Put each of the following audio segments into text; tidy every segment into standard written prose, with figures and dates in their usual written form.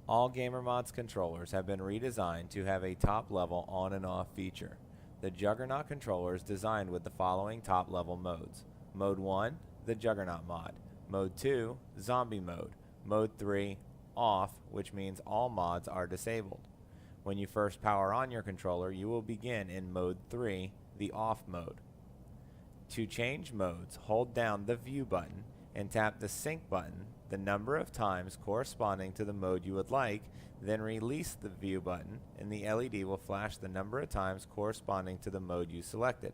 All GamerModz controllers have been redesigned to have a top-level on and off feature. The Juggernaut controller is designed with the following top-level modes. Mode 1, the Juggernaut Mod. Mode 2, Zombie Mode. Mode 3, Off, which means all mods are disabled. When you first power on your controller, you will begin in Mode 3, the Off mode. To change modes, hold down the View button and tap the Sync button the number of times corresponding to the mode you would like, then release the View button and the LED will flash the number of times corresponding to the mode you selected.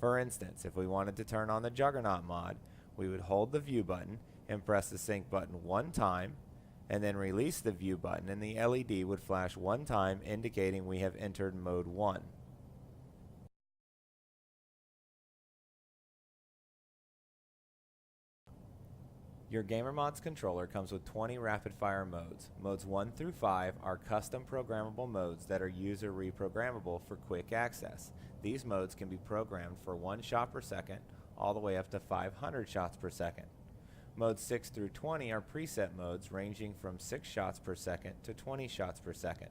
For instance, if we wanted to turn on the Juggernaut mod, we would hold the View button and press the Sync button one time, and then release the View button and the LED would flash one time indicating we have entered Mode 1. Your GamerModz controller comes with 20 rapid-fire modes. Modes 1 through 5 are custom programmable modes that are user reprogrammable for quick access. These modes can be programmed for 1 shot per second all the way up to 500 shots per second. Modes 6 through 20 are preset modes ranging from 6 shots per second to 20 shots per second.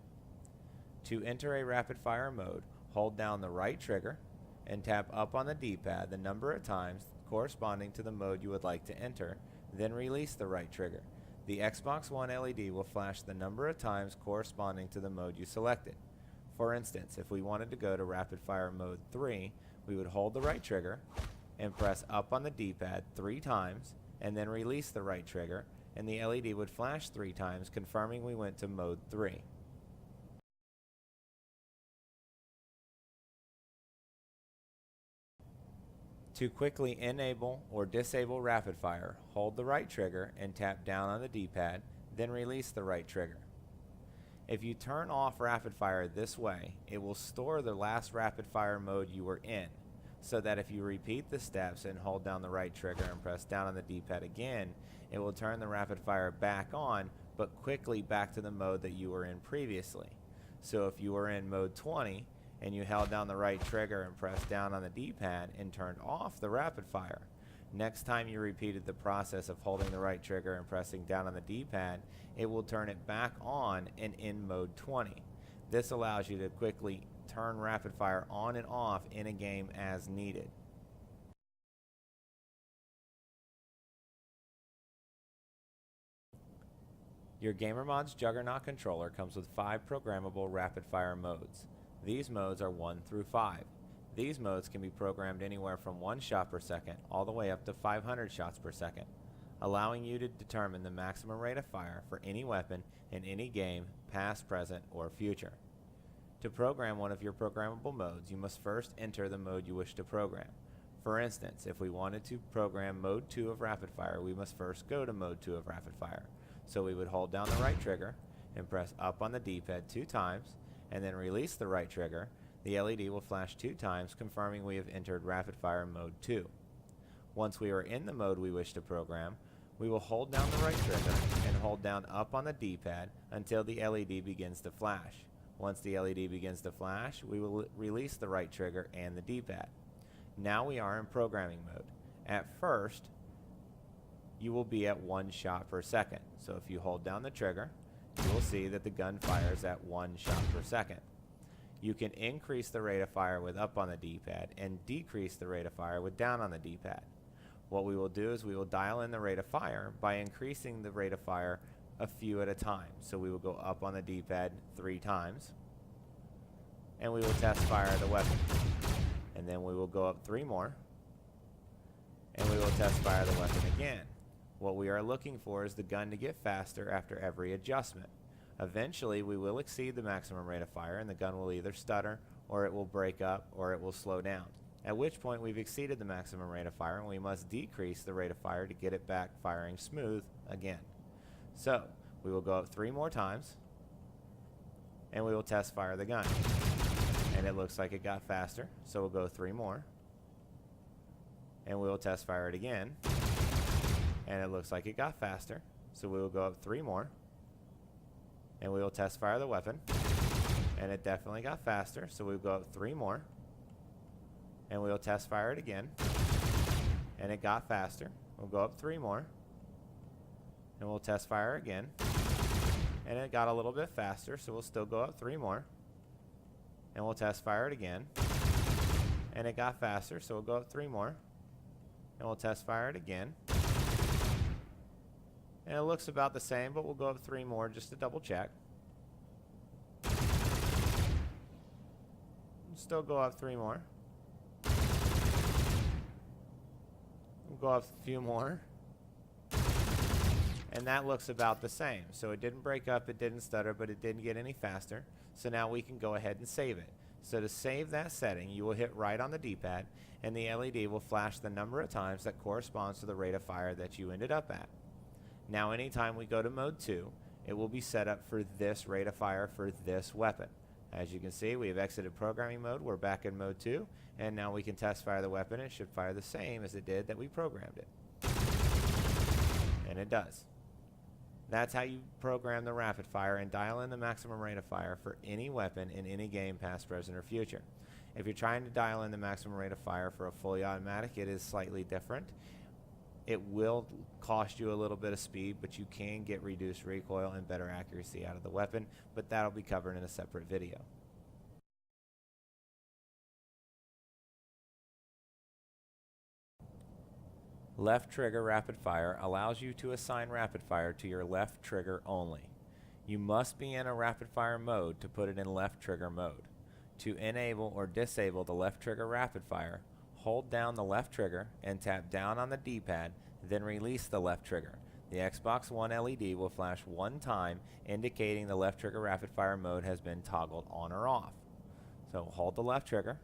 To enter a rapid-fire mode, hold down the right trigger and tap up on the D-pad the number of times corresponding to the mode you would like to enter, then release the right trigger. The Xbox One LED will flash the number of times corresponding to the mode you selected. For instance, if we wanted to go to Rapid Fire Mode 3, we would hold the right trigger and press up on the D-pad 3 times and then release the right trigger, and the LED would flash 3 times confirming we went to Mode 3. To quickly enable or disable rapid fire, hold the right trigger and tap down on the D-pad, then release the right trigger. If you turn off rapid fire this way, it will store the last rapid fire mode you were in, so that if you repeat the steps and hold down the right trigger and press down on the D-pad again, it will turn the rapid fire back on, but quickly back to the mode that you were in previously. So if you were in Mode 20, and you held down the right trigger and pressed down on the D-pad and turned off the rapid fire, next time you repeated the process of holding the right trigger and pressing down on the D-pad, it will turn it back on and in Mode 20. This allows you to quickly turn rapid fire on and off in a game as needed. Your GamerModz Juggernaut controller comes with 5 programmable rapid fire modes. These modes are 1 through 5. These modes can be programmed anywhere from 1 shot per second all the way up to 500 shots per second, allowing you to determine the maximum rate of fire for any weapon in any game, past, present, or future. To program one of your programmable modes, you must first enter the mode you wish to program. For instance, if we wanted to program Mode 2 of Rapid Fire, we must first go to Mode 2 of Rapid Fire. So we would hold down the right trigger and press up on the D-pad 2 times, and then release the right trigger. The LED will flash 2 times, confirming we have entered Rapid Fire Mode 2. Once we are in the mode we wish to program, we will hold down the right trigger and hold down up on the D-pad until the LED begins to flash. Once the LED begins to flash, we will release the right trigger and the D-pad. Now we are in programming mode. At first, you will be at 1 shot per second. So if you hold down the trigger, you will see that the gun fires at 1 shot per second. You can increase the rate of fire with up on the D-pad and decrease the rate of fire with down on the D-pad. What we will do is we will dial in the rate of fire by increasing the rate of fire a few at a time. So we will go up on the D-pad 3 times, and we will test fire the weapon. And then we will go up 3 more, and we will test fire the weapon again. What we are looking for is the gun to get faster after every adjustment. Eventually, we will exceed the maximum rate of fire, and the gun will either stutter, or it will break up, or it will slow down. At which point, we've exceeded the maximum rate of fire, and we must decrease the rate of fire to get it back firing smooth again. So, we will go up 3 more times, and we will test fire the gun. And it looks like it got faster, so we'll go 3 more, and we will test fire it again. And it looks like it got faster, so we will go up 3 more, and we will test fire the weapon, and it definitely got faster, so we'll go up 3 more, and we will test fire it again, and it got faster. We'll go up 3 more, and we'll test fire again, and it got a little bit faster, so we'll still go up 3 more. And we'll test fire it again. And it got faster, so we'll go up 3 more. And we'll test fire it again. And it looks about the same, but we'll go up 3 more just to double check. Still go up 3 more. We'll go up a few more. And that looks about the same. So it didn't break up, it didn't stutter, but it didn't get any faster. So now we can go ahead and save it. So to save that setting, you will hit right on the D-pad, and the LED will flash the number of times that corresponds to the rate of fire that you ended up at. Now anytime we go to mode 2, it will be set up for this rate of fire for this weapon. As you can see, we have exited programming mode, we're back in mode 2, and now we can test fire the weapon. It should fire the same as it did that we programmed it. And it does. That's how you program the rapid fire and dial in the maximum rate of fire for any weapon in any game, past, present, or future. If you're trying to dial in the maximum rate of fire for a fully automatic, it is slightly different. It will cost you a little bit of speed, but you can get reduced recoil and better accuracy out of the weapon, but that'll be covered in a separate video. Left trigger rapid fire allows you to assign rapid fire to your left trigger only. You must be in a rapid fire mode to put it in left trigger mode. To enable or disable the left trigger rapid fire, hold down the left trigger and tap down on the D-pad, then release the left trigger. The Xbox One LED will flash 1 time, indicating the left trigger rapid fire mode has been toggled on or off. So hold the left trigger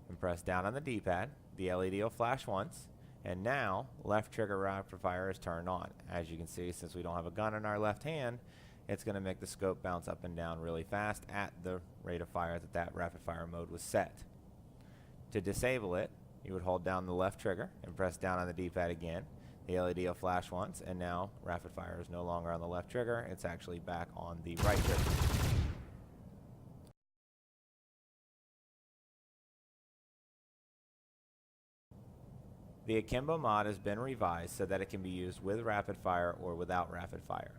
and press down on the D-pad. The LED will flash once. And now, left trigger rapid fire is turned on. As you can see, since we don't have a gun in our left hand, it's going to make the scope bounce up and down really fast at the rate of fire that that rapid fire mode was set. To disable it, you would hold down the left trigger and press down on the D-pad again. The LED will flash once, and now rapid fire is no longer on the left trigger. It's actually back on the right trigger. The Akimbo mod has been revised so that it can be used with rapid fire or without rapid fire.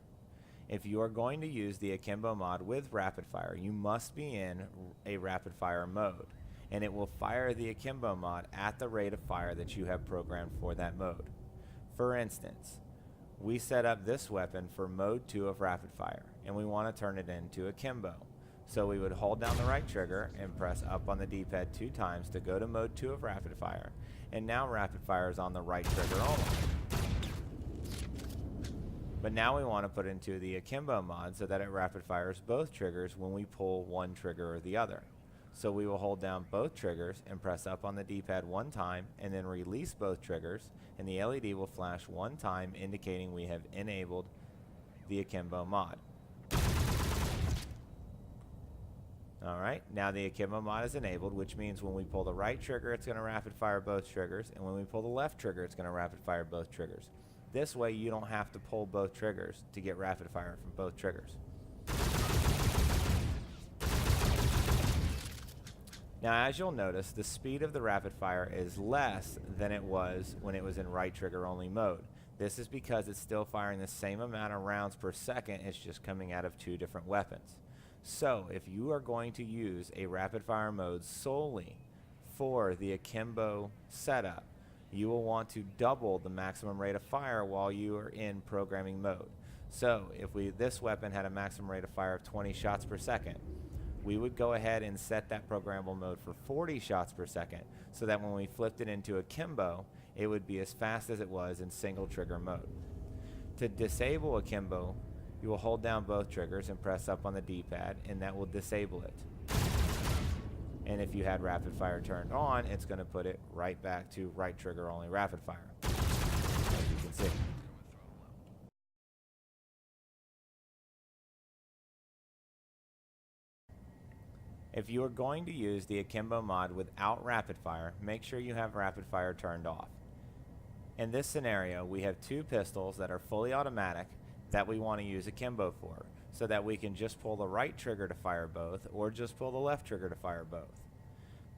If you are going to use the Akimbo mod with rapid fire, you must be in a rapid fire mode, and it will fire the Akimbo mod at the rate of fire that you have programmed for that mode. For instance, we set up this weapon for mode 2 of rapid fire, and we want to turn it into Akimbo. So we would hold down the right trigger and press up on the D-pad 2 times to go to mode 2 of rapid fire, and now rapid fire is on the right trigger only. But now we want to put it into the Akimbo mod so that it rapid fires both triggers when we pull one trigger or the other. So we will hold down both triggers and press up on the D-pad 1 time and then release both triggers, and the LED will flash 1 time indicating we have enabled the Akimbo mod. Alright, now the Akimbo mod is enabled, which means when we pull the right trigger, it's going to rapid fire both triggers, and when we pull the left trigger, it's going to rapid fire both triggers. This way, you don't have to pull both triggers to get rapid fire from both triggers. Now, as you'll notice, the speed of the rapid fire is less than it was when it was in right trigger only mode. This is because it's still firing the same amount of rounds per second, it's just coming out of 2 different weapons. So, if you are going to use a rapid fire mode solely for the Akimbo setup, you will want to double the maximum rate of fire while you are in programming mode. So, if this weapon had a maximum rate of fire of 20 shots per second, we would go ahead and set that programmable mode for 40 shots per second, so that when we flipped it into Akimbo, it would be as fast as it was in single trigger mode. To disable Akimbo, you will hold down both triggers and press up on the D-pad, and that will disable it. And if you had rapid fire turned on, it's going to put it right back to right trigger only rapid fire, as you can see. If you are going to use the Akimbo mod without rapid fire, make sure you have rapid fire turned off. In this scenario, we have 2 pistols that are fully automatic that we want to use Akimbo for, so that we can just pull the right trigger to fire both, or just pull the left trigger to fire both.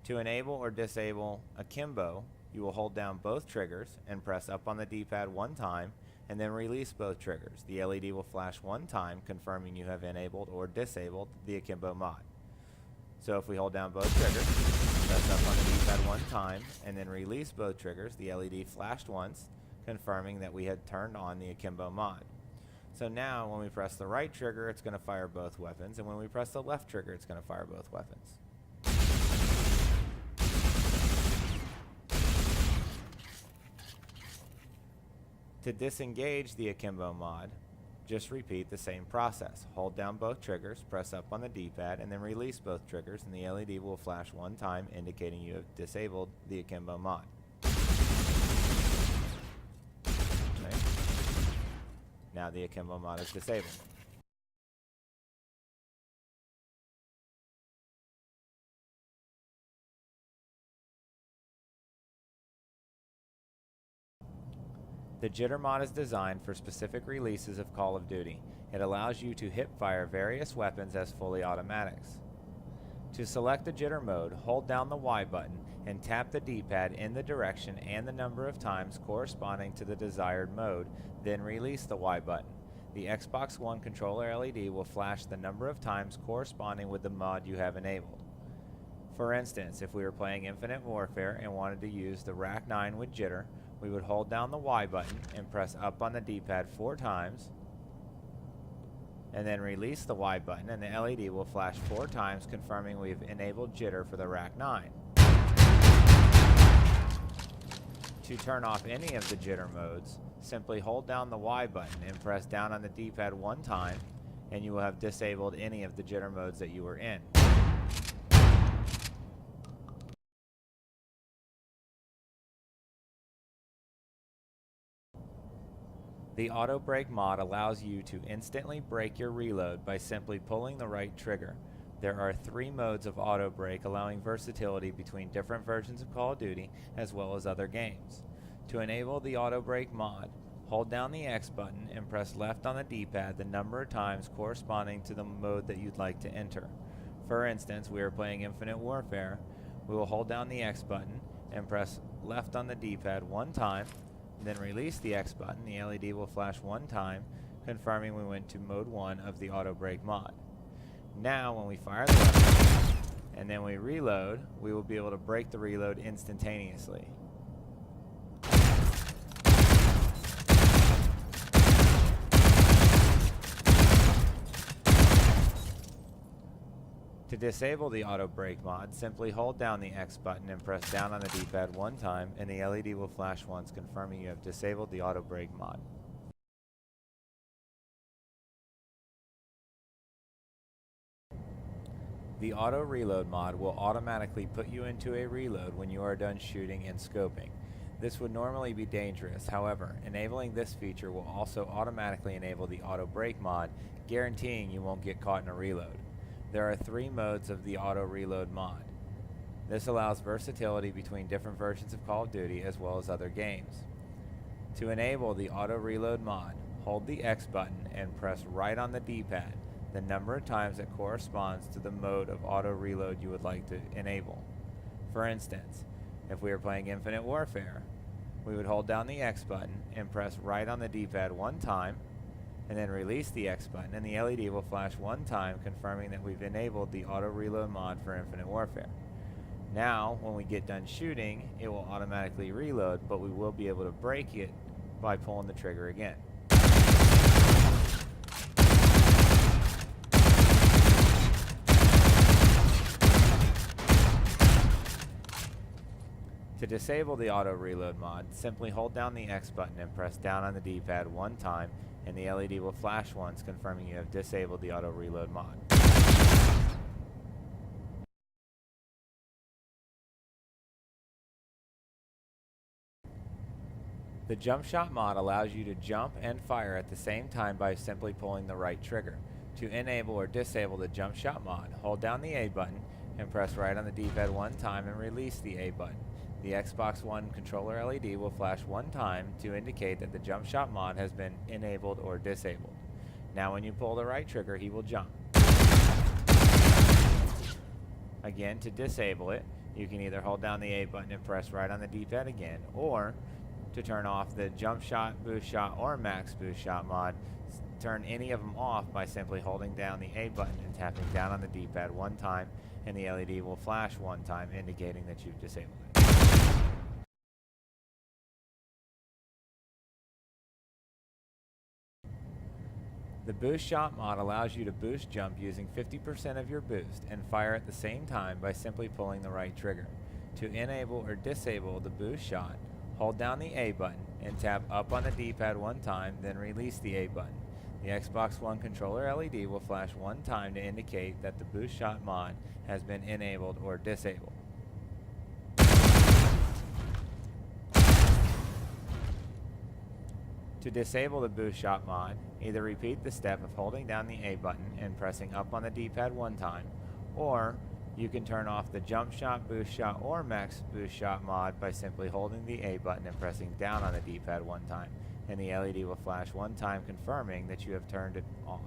To enable or disable Akimbo, you will hold down both triggers and press up on the D-pad 1 time, and then release both triggers. The LED will flash one time, confirming you have enabled or disabled the Akimbo mod. So if we hold down both triggers, press up on the D-pad one time, and then release both triggers, the LED flashed once, confirming that we had turned on the Akimbo mod. So now when we press the right trigger, it's going to fire both weapons, and when we press the left trigger, it's going to fire both weapons. To disengage the Akimbo mod, just repeat the same process. Hold down both triggers, press up on the D-pad, and then release both triggers, and the LED will flash one time, indicating you have disabled the Akimbo mod. Okay. Now the Akimbo mod is disabled. The Jitter mod is designed for specific releases of Call of Duty. It allows you to hip-fire various weapons as fully automatics. To select the Jitter mode, hold down the Y button and tap the D-pad in the direction and the number of times corresponding to the desired mode, then release the Y button. The Xbox One controller LED will flash the number of times corresponding with the mod you have enabled. For instance, if we were playing Infinite Warfare and wanted to use the Rack 9 with Jitter, we would hold down the Y button and press up on the D-pad 4 times, and then release the Y button, and the LED will flash 4 times, confirming we've enabled Jitter for the Rack 9. To turn off any of the Jitter modes, simply hold down the Y button and press down on the D-pad 1 time, and you will have disabled any of the Jitter modes that you were in. The Auto Brake mod allows you to instantly brake your reload by simply pulling the right trigger. There are 3 modes of auto brake, allowing versatility between different versions of Call of Duty as well as other games. To enable the Auto Brake mod, hold down the X button and press left on the D-pad the number of times corresponding to the mode that you'd like to enter. For instance, we are playing Infinite Warfare. We will hold down the X button and press left on the D-pad 1 time, then release the X button. The LED will flash 1 time, confirming we went to mode 1 of the Auto Brake mod. Now when we fire the weapon and then we reload, we will be able to break the reload instantaneously. To disable the Auto Brake mod, simply hold down the X button and press down on the D-pad 1 time, and the LED will flash once, confirming you have disabled the Auto Brake mod. The Auto Reload mod will automatically put you into a reload when you are done shooting and scoping. This would normally be dangerous. However, enabling this feature will also automatically enable the Auto Brake mod, guaranteeing you won't get caught in a reload. There are 3 modes of the Auto Reload mod. This allows versatility between different versions of Call of Duty as well as other games. To enable the Auto Reload mod, hold the X button and press right on the D-pad the number of times that corresponds to the mode of auto reload you would like to enable. For instance, if we are playing Infinite Warfare, we would hold down the X button and press right on the D-pad 1 time, and then release the X button, and the LED will flash 1 time, confirming that we've enabled the Auto Reload mod for Infinite Warfare. Now, when we get done shooting, it will automatically reload, but we will be able to break it by pulling the trigger again. To disable the Auto Reload mod, simply hold down the X button and press down on the D-pad 1 time, and the LED will flash once, confirming you have disabled the Auto Reload mod. The Jump Shot mod allows you to jump and fire at the same time by simply pulling the right trigger. To enable or disable the Jump Shot mod, hold down the A button and press right on the D-pad 1 time and release the A button. The Xbox One controller LED will flash 1 time to indicate that the Jump Shot mod has been enabled or disabled. Now when you pull the right trigger, he will jump. Again, to disable it, you can either hold down the A button and press right on the D-pad again, or to turn off the jump shot, boost shot, or max boost shot mod. Turn any of them off by simply holding down the A button and tapping down on the D-pad one time, and the LED will flash one time, indicating that you've disabled it. The boost shot mod allows you to boost jump using 50% of your boost and fire at the same time by simply pulling the right trigger. To enable or disable the boost shot, hold down the A button and tap up on the D-pad one time, then release the A button. The Xbox One controller LED will flash one time to indicate that the boost shot mod has been enabled or disabled. To disable the boost shot mod, either repeat the step of holding down the A button and pressing up on the D-pad one time, or you can turn off the jump shot, boost shot, or max boost shot mod by simply holding the A button and pressing down on the D-pad one time, and the LED will flash one time confirming that you have turned it off.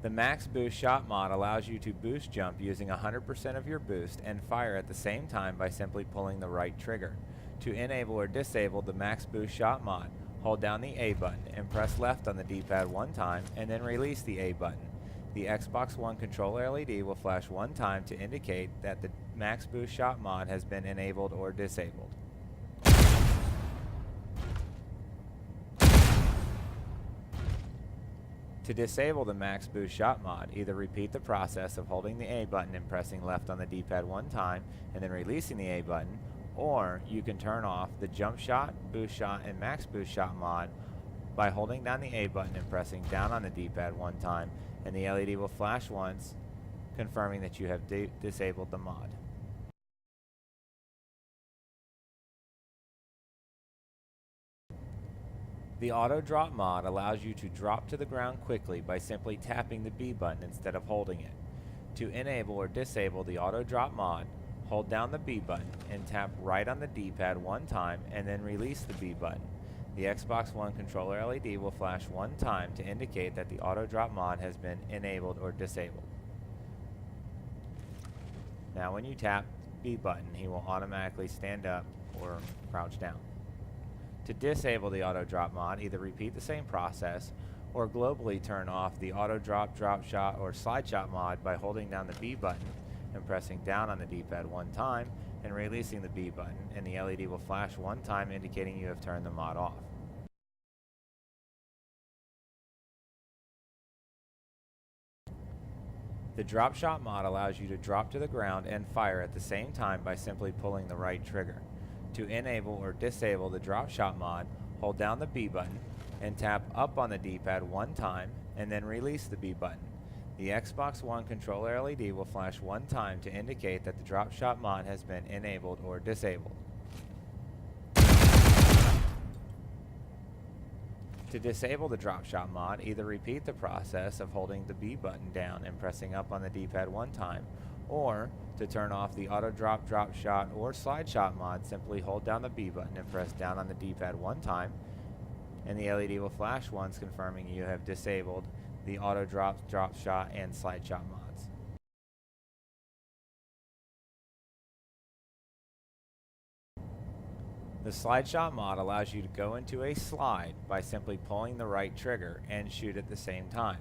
The max boost shot mod allows you to boost jump using 100% of your boost and fire at the same time by simply pulling the right trigger. To enable or disable the max boost shot mod, hold down the A button and press left on the D-pad one time and then release the A button. The Xbox One controller LED will flash one time to indicate that the max boost shot mod has been enabled or disabled. To disable the max boost shot mod, either repeat the process of holding the A button and pressing left on the D-pad one time and then releasing the A button, or you can turn off the jump shot, boost shot, and max boost shot mod by holding down the A button and pressing down on the D-pad one time, and the LED will flash once, confirming that you have disabled the mod. The auto drop mod allows you to drop to the ground quickly by simply tapping the B button instead of holding it. To enable or disable the auto drop mod, hold down the B button and tap right on the D-pad one time and then release the B button. The Xbox One controller LED will flash one time to indicate that the auto drop mod has been enabled or disabled. Now when you tap the B button, he will automatically stand up or crouch down. To disable the auto drop mod, either repeat the same process or globally turn off the auto drop, drop shot, or slide shot mod by holding down the B button and pressing down on the D-pad one time and releasing the B button, and the LED will flash one time indicating you have turned the mod off. The drop shot mod allows you to drop to the ground and fire at the same time by simply pulling the right trigger. To enable or disable the drop shot mod, hold down the B button and tap up on the D-pad one time and then release the B button. The Xbox One controller LED will flash one time to indicate that the drop shot mod has been enabled or disabled. To disable the drop shot mod, either repeat the process of holding the B button down and pressing up on the D-pad one time, or to turn off the auto drop, drop shot, or slide shot mod, simply hold down the B button and press down on the D-pad one time, and the LED will flash once confirming you have disabled the auto drop, drop shot, and slide shot mods. The slide shot mod allows you to go into a slide by simply pulling the right trigger and shoot at the same time.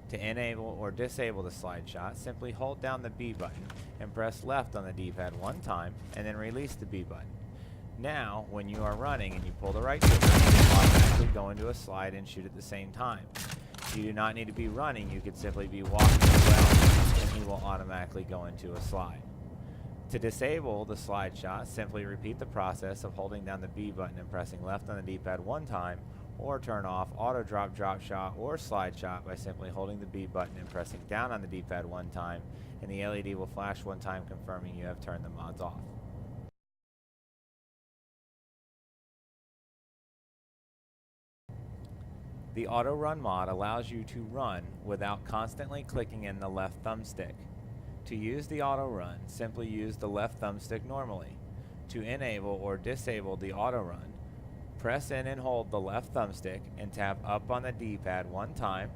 To enable or disable the slide shot, simply hold down the B button and press left on the D-pad one time and then release the B button. Now, when you are running and you pull the right trigger, you will automatically go into a slide and shoot at the same time. You do not need to be running, you could simply be walking as well, and he will automatically go into a slide. To disable the slide shot, simply repeat the process of holding down the B button and pressing left on the D-pad one time, or turn off auto drop, drop shot, or slide shot by simply holding the B button and pressing down on the D-pad one time, and the LED will flash one time confirming you have turned the mods off. The auto run mod allows you to run without constantly clicking in the left thumbstick. To use the auto run, simply use the left thumbstick normally. To enable or disable the auto run, press in and hold the left thumbstick and tap up on the D-pad one time,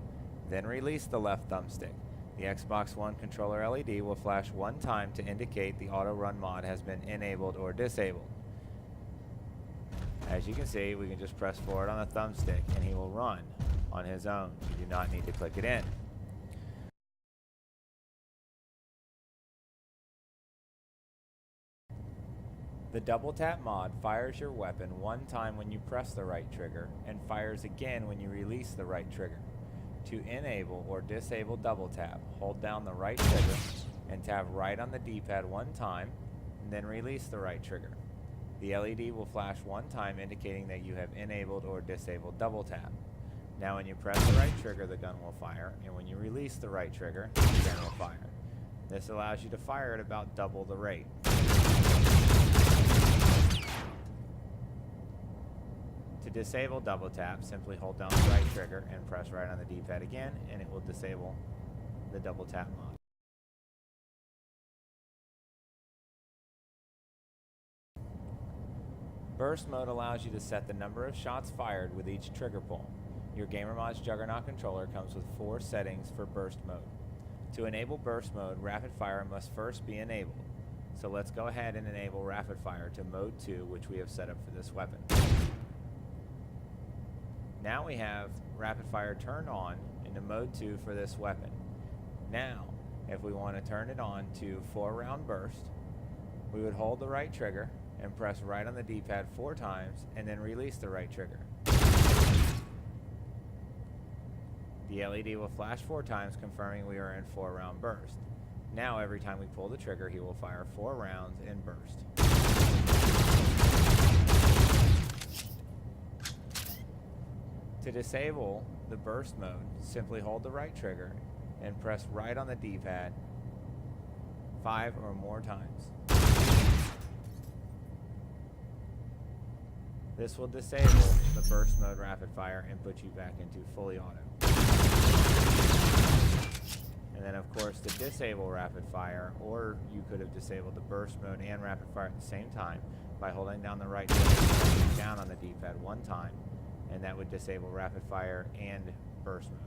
then release the left thumbstick. The Xbox One controller LED will flash one time to indicate the auto run mod has been enabled or disabled. As you can see, we can just press forward on the thumbstick and he will run on his own. You do not need to click it in. The double tap mod fires your weapon one time when you press the right trigger and fires again when you release the right trigger. To enable or disable double tap, hold down the right trigger and tap right on the D-pad one time and then release the right trigger. The LED will flash one time indicating that you have enabled or disabled double tap. Now when you press the right trigger, the gun will fire, and when you release the right trigger, the gun will fire. This allows you to fire at about double the rate. To disable double tap, simply hold down the right trigger and press right on the D-pad again, and it will disable the double tap mod. Burst mode allows you to set the number of shots fired with each trigger pull. Your GamerModz Juggernaut controller comes with 4 settings for burst mode. To enable burst mode, rapid fire must first be enabled. So let's go ahead and enable rapid fire to mode 2, which we have set up for this weapon. Now we have rapid fire turned on into mode 2 for this weapon. Now, if we want to turn it on to 4-round burst, we would hold the right trigger and press right on the D-pad 4 times and then release the right trigger. The LED will flash 4 times confirming we are in 4-round burst. Now every time we pull the trigger, he will fire 4 rounds in burst. To disable the burst mode, simply hold the right trigger and press right on the D-pad 5 or more times. This will disable the burst mode rapid fire and put you back into fully auto. And then of course to disable rapid fire, or you could have disabled the burst mode and rapid fire at the same time by holding down the right trigger and pressing down on the D-pad 1 time, and that would disable rapid fire and burst mode.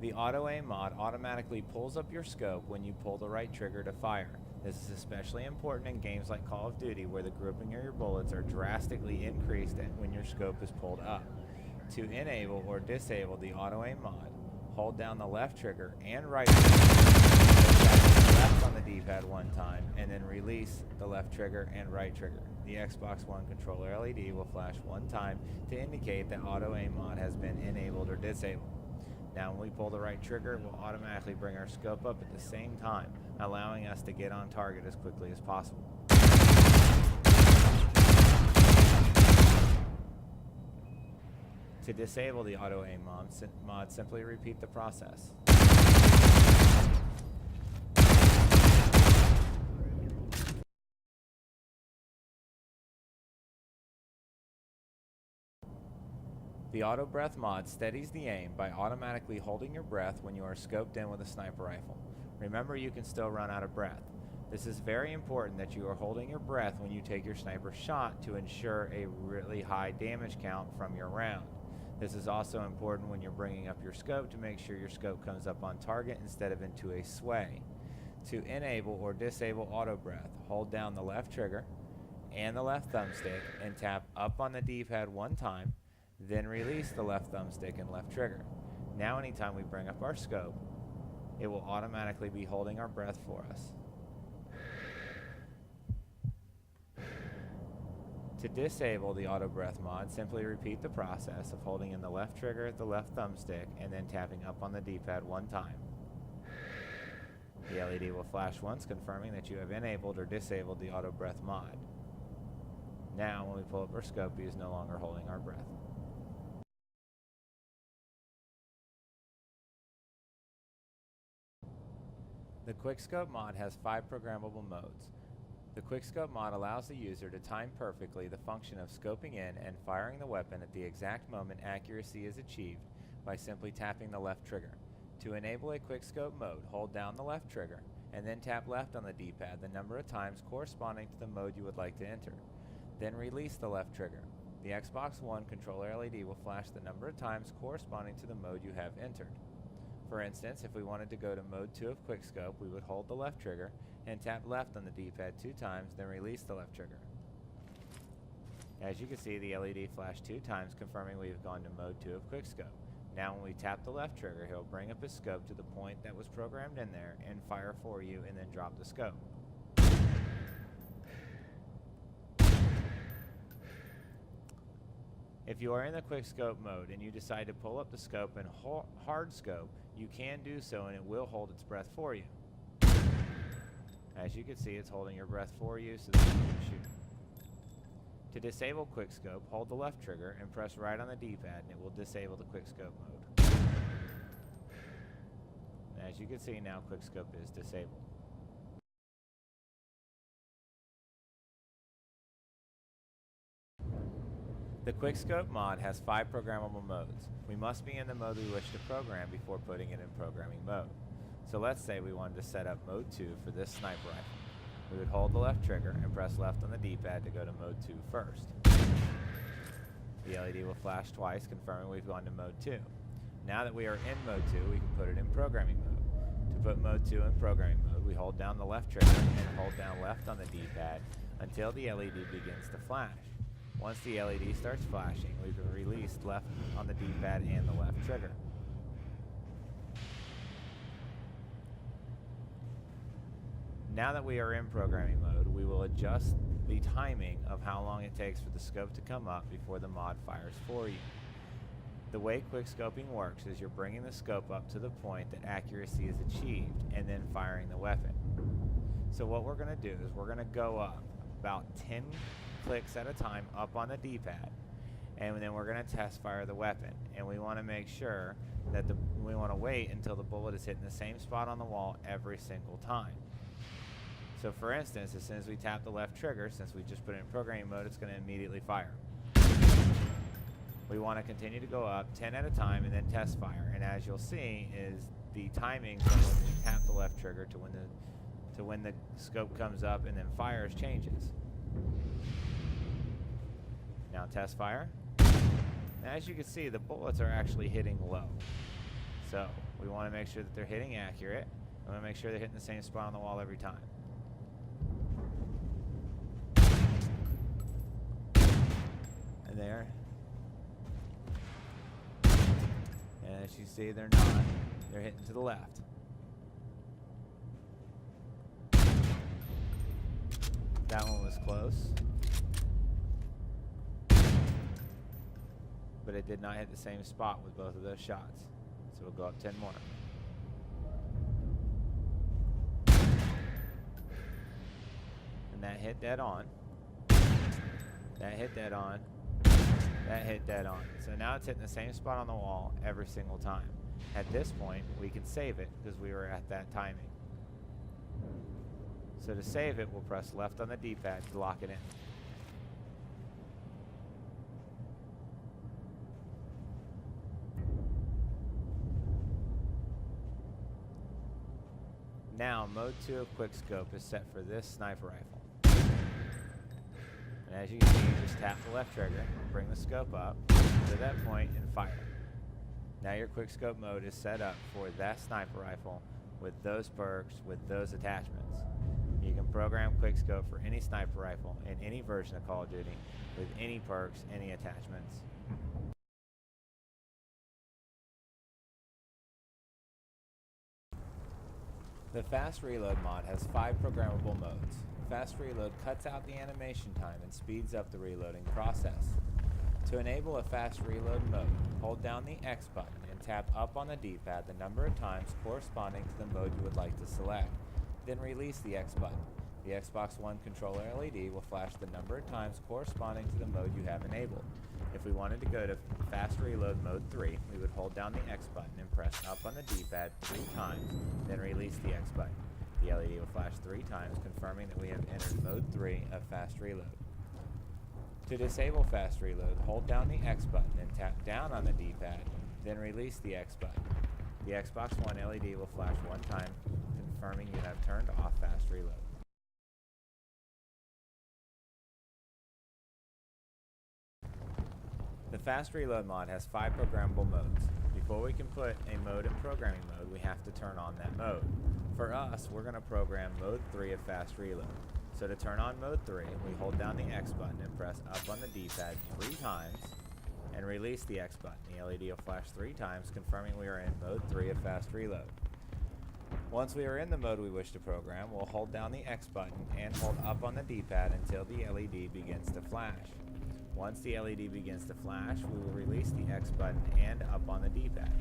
The Auto Aim mod automatically pulls up your scope when you pull the right trigger to fire. This is especially important in games like Call of Duty, where the grouping of your bullets are drastically increased when your scope is pulled up. To enable or disable the Auto Aim mod, hold down the left trigger and right trigger, left on the D-pad 1 time, and then release the left trigger and right trigger. The Xbox One controller LED will flash 1 time to indicate that Auto Aim mod has been enabled or disabled. Now when we pull the right trigger, it will automatically bring our scope up at the same time, allowing us to get on target as quickly as possible. To disable the Auto Aim mod, simply repeat the process. The Auto Breath mod steadies the aim by automatically holding your breath when you are scoped in with a sniper rifle. Remember, you can still run out of breath. This is very important that you are holding your breath when you take your sniper shot to ensure a really high damage count from your round. This is also important when you're bringing up your scope to make sure your scope comes up on target instead of into a sway. To enable or disable auto breath, hold down the left trigger and the left thumbstick and tap up on the D-pad 1 time, then release the left thumbstick and left trigger. Now anytime we bring up our scope, it will automatically be holding our breath for us. To disable the auto breath mod, simply repeat the process of holding in the left trigger, the left thumbstick, and then tapping up on the D-pad 1 time. The LED will flash once, confirming that you have enabled or disabled the auto breath mod. Now when we pull up our scope, he is no longer holding our breath. The Quickscope mod has 5 programmable modes. The Quickscope mod allows the user to time perfectly the function of scoping in and firing the weapon at the exact moment accuracy is achieved by simply tapping the left trigger. To enable a Quickscope mode, hold down the left trigger and then tap left on the D-pad the number of times corresponding to the mode you would like to enter. Then release the left trigger. The Xbox One controller LED will flash the number of times corresponding to the mode you have entered. For instance, if we wanted to go to Mode 2 of Quickscope, we would hold the left trigger and tap left on the D-pad 2 times, then release the left trigger. As you can see, the LED flashed 2 times, confirming we have gone to Mode 2 of Quickscope. Now when we tap the left trigger, he'll bring up his scope to the point that was programmed in there and fire for you, and then drop the scope. If you are in the Quickscope mode and you decide to pull up the scope and hard scope, you can do so and it will hold its breath for you. As you can see, it's holding your breath for you so that you can shoot. To disable Quickscope, hold the left trigger and press right on the D-pad and it will disable the Quickscope mode. And as you can see now, Quickscope is disabled. The Quickscope mod has 5 programmable modes. We must be in the mode we wish to program before putting it in programming mode. So let's say we wanted to set up Mode 2 for this sniper rifle. We would hold the left trigger and press left on the D-pad to go to Mode 2 first. The LED will flash twice, confirming we've gone to Mode 2. Now that we are in Mode 2, we can put it in programming mode. To put Mode 2 in programming mode, we hold down the left trigger and hold down left on the D-pad until the LED begins to flash. Once the LED starts flashing, we can release left on the D-pad and the left trigger. Now that we are in programming mode, we will adjust the timing of how long it takes for the scope to come up before the mod fires for you. The way quickscoping works is you're bringing the scope up to the point that accuracy is achieved and then firing the weapon. So what we're going to do is we're going to go up about 10 clicks at a time up on the D-pad, and then we're going to test fire the weapon, and we want to make sure that we want to wait until the bullet is hitting the same spot on the wall every single time. So for instance, as soon as we tap the left trigger, since we just put it in programming mode, it's going to immediately fire. We want to continue to go up 10 at a time and then test fire, and as you'll see is the timing from when we tap the left trigger to when the scope comes up and then fires changes. Now test fire. Now as you can see, the bullets are actually hitting low. So we want to make sure that they're hitting accurate. We want to make sure they're hitting the same spot on the wall every time. And there. And as you see, they're not. They're hitting to the left. That one was close. But it did not hit the same spot with both of those shots. So we'll go up 10 more. And that hit dead on. That hit dead on. That hit dead on. So now it's hitting the same spot on the wall every single time. At this point, we can save it because we were at that timing. So to save it, we'll press left on the D-pad to lock it in. Now, Mode 2 of Quickscope is set for this sniper rifle. And as you can see, you just tap the left trigger, bring the scope up to that point, and fire. Now your Quickscope mode is set up for that sniper rifle with those perks, with those attachments. You can program Quickscope for any sniper rifle in any version of Call of Duty with any perks, any attachments. The Fast Reload mod has 5 programmable modes. Fast Reload cuts out the animation time and speeds up the reloading process. To enable a Fast Reload mode, hold down the X button and tap up on the D-pad the number of times corresponding to the mode you would like to select. Then release the X button. The Xbox One controller LED will flash the number of times corresponding to the mode you have enabled. If we wanted to go to Fast Reload Mode 3, we would hold down the X button and press up on the D-pad 3 times, then release the X button. The LED will flash 3 times, confirming that we have entered Mode 3 of Fast Reload. To disable Fast Reload, hold down the X button and tap down on the D-pad, then release the X button. The Xbox One LED will flash 1 time, confirming you have turned off Fast Reload. Fast Reload mod has 5 programmable modes. Before we can put a mode in programming mode, we have to turn on that mode. For us, we're going to program mode 3 of Fast Reload. So to turn on mode 3, we hold down the X button and press up on the D-pad 3 times and release the X button. The LED will flash 3 times, confirming we are in mode 3 of Fast Reload. Once we are in the mode we wish to program, we'll hold down the X button and hold up on the D-pad until the LED begins to flash. Once the LED begins to flash, we will release the X button and up on the D-pad.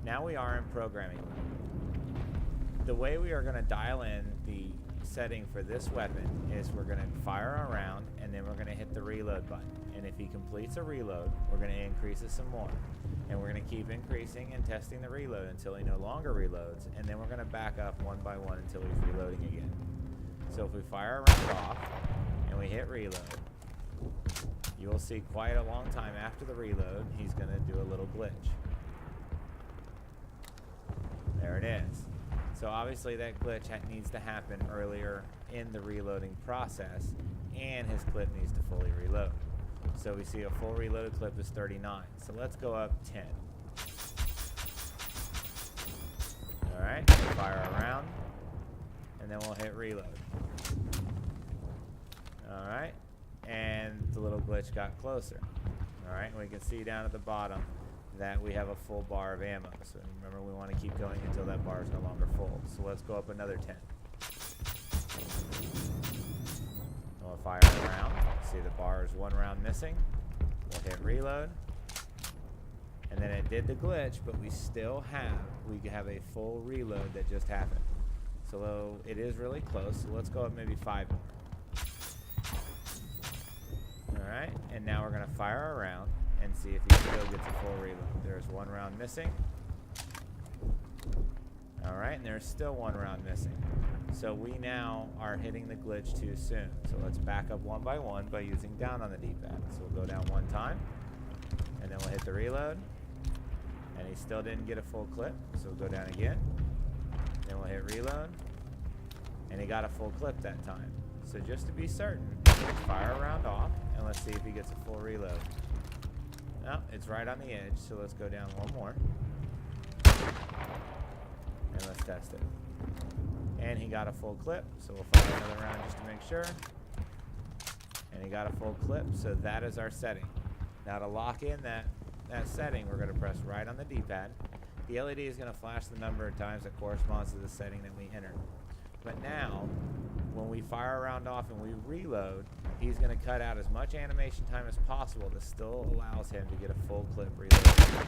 Now we are in programming mode. The way we are going to dial in the setting for this weapon is we're going to fire a round and then we're going to hit the reload button. And if he completes a reload, we're going to increase it some more. And we're going to keep increasing and testing the reload until he no longer reloads, and then we're going to back up one by one until he's reloading again. So if we fire a round off and we hit reload, you will see quite a long time after the reload, he's going to do a little glitch. There it is. So obviously that glitch needs to happen earlier in the reloading process, and his clip needs to fully reload. So we see a full reloaded clip is 39. So let's go up 10. Alright, fire a round, and then we'll hit reload. Alright, and the little glitch got closer. Alright, and we can see down at the bottom that we have a full bar of ammo. So remember, we want to keep going until that bar is no longer full. So let's go up another 10. We'll fire a round. See, the bar is 1 round missing. We'll hit reload. And then it did the glitch, but we have a full reload that just happened. So it is really close. So let's go up maybe 5 more. Alright, and now we're going to fire a round and see if he still gets a full reload. There's 1 round missing. Alright, and there's still 1 round missing. So we now are hitting the glitch too soon. So let's back up one by one by using down on the D-pad. So we'll go down 1 time, and then we'll hit the reload. And he still didn't get a full clip, so we'll go down again. Then we'll hit reload, and he got a full clip that time. So just to be certain, let's fire a round off, and let's see if he gets a full reload. No, it's right on the edge, so let's go down 1 more. And let's test it. And he got a full clip, so we'll fire another round just to make sure. And he got a full clip, so that is our setting. Now to lock in that setting, we're going to press right on the D-pad. The LED is going to flash the number of times that corresponds to the setting that we entered. But now, when we fire a round off and we reload, he's going to cut out as much animation time as possible that still allows him to get a full clip reload.